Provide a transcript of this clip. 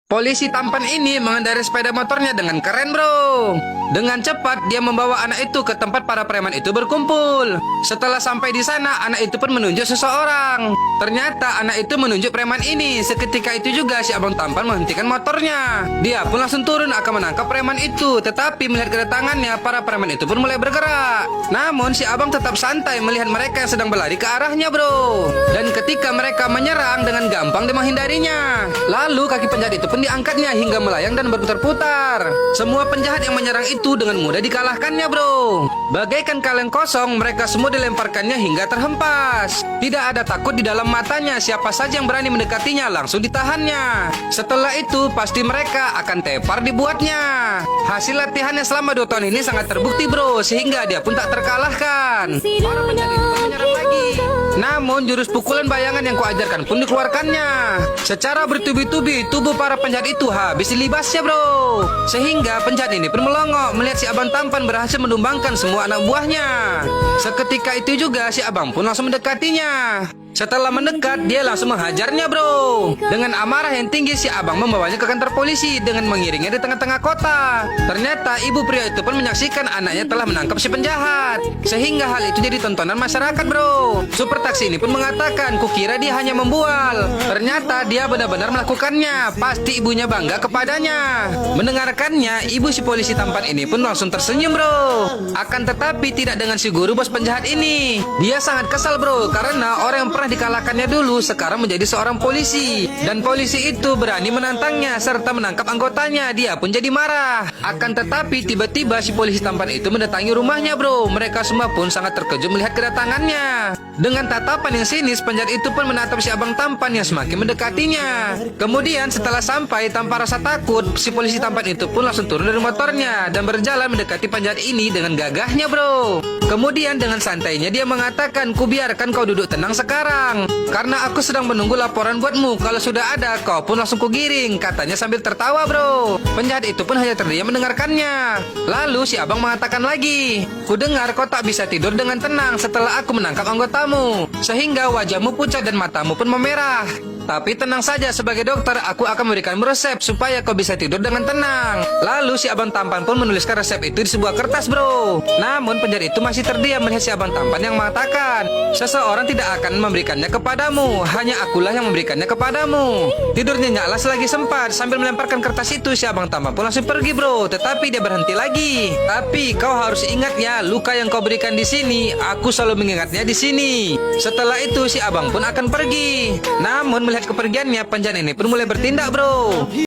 Polisi tampan ini mengendarai sepeda motornya dengan keren, bro. Dengan cepat dia membawa anak itu ke tempat para preman itu berkumpul. Setelah sampai di sana, anak itu pun menunjuk seseorang. Ternyata anak itu menunjuk preman ini. Seketika itu juga si abang tampan menghentikan motornya. Dia pun langsung turun akan menangkap preman itu. Tetapi melihat kedatangannya, para preman itu pun mulai bergerak. Namun si abang tetap santai melihat mereka yang sedang berlari ke arahnya, bro. Dan ketika mereka menyerang, dengan gampang dia menghindarinya. Lalu kaki penjahat itu pun diangkatnya hingga melayang dan berputar-putar. Semua penjahat yang menyerang itu dengan mudah dikalahkannya, bro. Bagaikan kaleng kosong, mereka semua dilemparkannya hingga terhempas. Tidak ada takut di dalam matanya. Siapa saja yang berani mendekatinya langsung ditahannya. Setelah itu pasti mereka akan tepar dibuatnya. Hasil latihannya selama 2 tahun ini sangat terbukti, bro, sehingga dia pun tak terkalahkan. Para penjahat itu pun menyerang lagi. Namun jurus pukulan bayangan yang kuajarkan pun dikeluarkannya. Secara bertubi-tubi tubuh para penjahat itu habis dilibasnya, bro. Sehingga penjahat ini pun melongo melihat si abang tampan berhasil menumbangkan semua anak buahnya. Seketika itu juga si abang pun langsung mendekatinya. Setelah mendekat, dia langsung menghajarnya, bro. Dengan amarah yang tinggi, si abang membawanya ke kantor polisi dengan mengiringnya di tengah-tengah kota. Ternyata ibu pria itu pun menyaksikan anaknya telah menangkap si penjahat. Sehingga hal itu jadi tontonan masyarakat, bro. Super taksi ini pun mengatakan, kukira dia hanya membual. Ternyata dia benar-benar melakukannya. Pasti ibunya bangga kepadanya. Mendengarkannya, ibu si polisi tampan ini pun langsung tersenyum, bro. Akan tetapi tidak dengan si guru bos penjahat ini. Dia sangat kesal, bro, karena orang yang pernah dikalahkannya dulu sekarang menjadi seorang polisi. Dan polisi itu berani menantangnya serta menangkap anggotanya. Dia pun jadi marah. Akan tetapi tiba-tiba si polisi tampan itu mendatangi rumahnya, bro. Mereka semua pun sangat terkejut melihat kedatangannya. Dengan tatapan yang sinis, penjahat itu pun menatap si abang tampan yang semakin mendekatinya. Kemudian setelah sampai tanpa rasa takut, si polisi tampan itu pun langsung turun dari motornya dan berjalan mendekati penjahat ini dengan gagahnya, bro. Kemudian dengan santainya dia mengatakan, kubiarkan kau duduk tenang sekarang, karena aku sedang menunggu laporan buatmu. Kalau sudah ada, kau pun langsung kugiring, katanya sambil tertawa, bro. Penjahat itu pun hanya terdiam mendengarkannya. Lalu si abang mengatakan lagi, kudengar kau tak bisa tidur dengan tenang setelah aku menangkap anggotamu, sehingga wajahmu pucat dan matamu pun memerah. Tapi tenang saja, sebagai dokter aku akan memberikanmu resep supaya kau bisa tidur dengan tenang. Lalu si abang tampan pun menuliskan resep itu di sebuah kertas, bro. Namun penjahat itu masih terdiam melihat si abang tampan yang mengatakan, seseorang tidak akan memberikannya kepadamu, hanya akulah yang memberikannya kepadamu. Tidur nyenyak selagi sempat. Sambil melemparkan kertas itu, si abang tampan pun langsung pergi, bro. Tetapi dia berhenti lagi. Tapi kau harus ingat ya, luka yang kau berikan di sini, aku selalu mengingatnya di sini. Setelah itu si abang pun akan pergi. Namun melihat kepergiannya, penjahat ini pun mulai bertindak, bro.